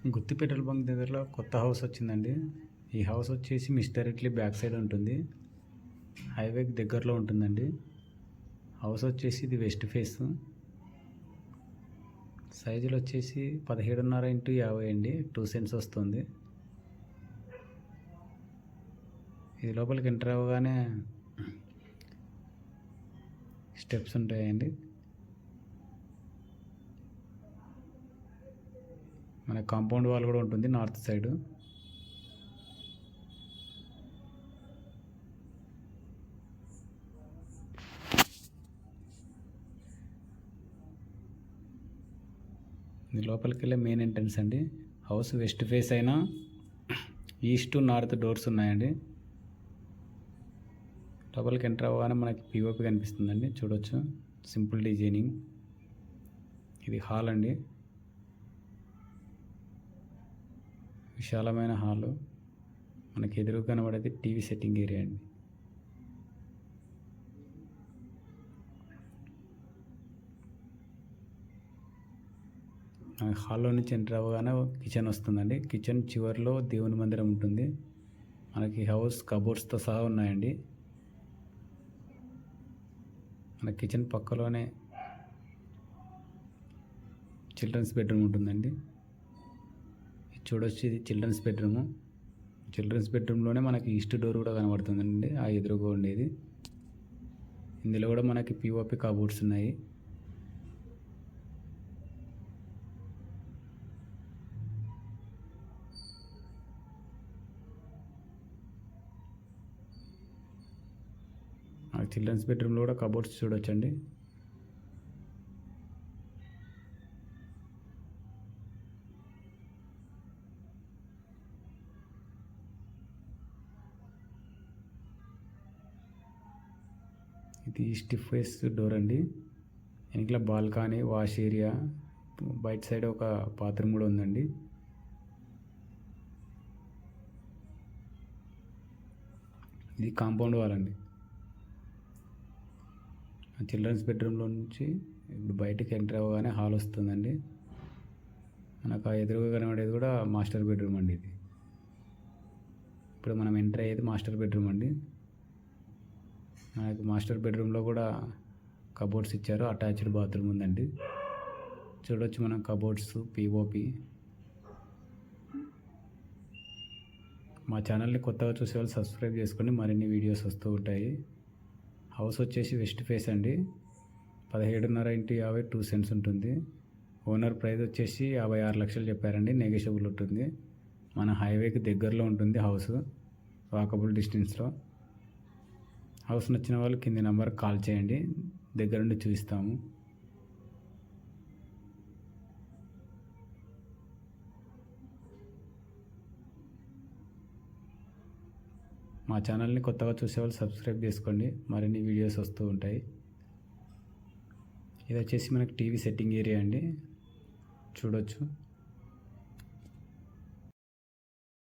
గుత్తి petrol bunk దగ్గరలో కొత్త house వచ్చిందండి. ఈ హౌస్ వచ్చేసి మిస్టర్ ఇట్లీ బ్యాక్ సైడ్ ఉంటుంది. హైవేకి దగ్గరలో ఉంటుందండి. హౌస్ వచ్చేసి ఇది వెస్ట్ ఫేస్. సైజులు వచ్చేసి 17.5x50 అండి. 2 సెంట్స్ వస్తుంది. ఇది లోపలికి ఎంటర్ అవ్వగానే స్టెప్స్ ఉంటాయండి. మన కాంపౌండ్ వాల్ కూడా ఉంటుంది నార్త్ సైడ్. ఇది లోపలికి వెళ్ళే మెయిన్ ఎంట్రన్స్ అండి. హౌస్ వెస్ట్ ఫేస్ అయినా ఈస్ట్ నార్త్ డోర్స్ ఉన్నాయండి. లోపలికి ఎంటర్ అవ్వగానే మనకి పిఓపి కనిపిస్తుందండి, చూడొచ్చు. Simple designing. ఇది హాల్ అండి, విశాలమైన హాలు. మనకి ఎదురుగా కనబడేది టీవీ సెట్టింగ్ ఏరియా అండి. హాల్లో నుంచి ఎంటర్ అవ్వగానే కిచెన్ వస్తుందండి. కిచెన్ చివరిలో దేవుని మందిరం ఉంటుంది. మనకి హౌస్ కబోర్డ్స్తో సహా ఉన్నాయండి. మన కిచెన్ పక్కలోనే చిల్డ్రన్స్ బెడ్రూమ్ ఉంటుందండి. చూడొచ్చు, ఇది చిల్డ్రన్స్ బెడ్రూము. చిల్డ్రన్స్ బెడ్రూమ్లోనే మనకి ఈస్ట్ డోర్ కూడా కనబడుతుందండి, ఆ ఎదురుగా ఉండేది. ఇందులో కూడా మనకి పిఓపి కబోర్డ్స్ ఉన్నాయి. చిల్డ్రన్స్ బెడ్రూమ్లో కూడా కబోర్డ్స్ చూడొచ్చండి. ఇది ఈస్ట్ ఫేస్ డోర్ అండి. వెనకల బాల్కనీ, వాష్ ఏరియా, బయట సైడ్ ఒక బాత్రూమ్ కూడా ఉందండి. ఇది కాంపౌండ్ వాల్ అండి. చిల్డ్రన్స్ బెడ్రూమ్లో నుంచి ఇప్పుడు బయటకు ఎంటర్ అవ్వగానే హాల్ వస్తుందండి. మనకు ఆ ఎదురుగా కనబడేది కూడా మాస్టర్ బెడ్రూమ్ అండి. ఇది ఇప్పుడు మనం ఎంటర్ అయ్యేది మాస్టర్ బెడ్రూమ్ అండి. మనకి మాస్టర్ బెడ్రూమ్లో కూడా కబోర్డ్స్ ఇచ్చారు, అటాచ్డ్ బాత్రూమ్ ఉందండి. చూడొచ్చు మనం కబోర్డ్స్, పిఓపి. మా ఛానల్ని కొత్తగా చూసే వాళ్ళు సబ్స్క్రైబ్ చేసుకోండి, మరిన్ని వీడియోస్ వస్తూ ఉంటాయి. హౌస్ వచ్చేసి వెస్ట్ ఫేస్ అండి. 17.5x50 2 సెంట్స్ ఉంటుంది. ఓనర్ ప్రైస్ వచ్చేసి 56 లక్షలు చెప్పారండి, నెగోషియబుల్ ఉంటుంది. మన హైవేకి దగ్గరలో ఉంటుంది హౌస్, వాకబుల్ డిస్టెన్స్లో. హౌస్ నచ్చిన వాళ్ళు కింది నెంబర్కి కాల్ చేయండి, దగ్గరుండి చూపిస్తాము. మా ఛానల్ని కొత్తగా చూసేవాళ్ళు సబ్స్క్రైబ్ చేసుకోండి, మరిన్ని వీడియోస్ వస్తూ ఉంటాయి. ఇది వచ్చేసి మనకి టీవీ సెట్టింగ్ ఏరియా అండి, చూడొచ్చు.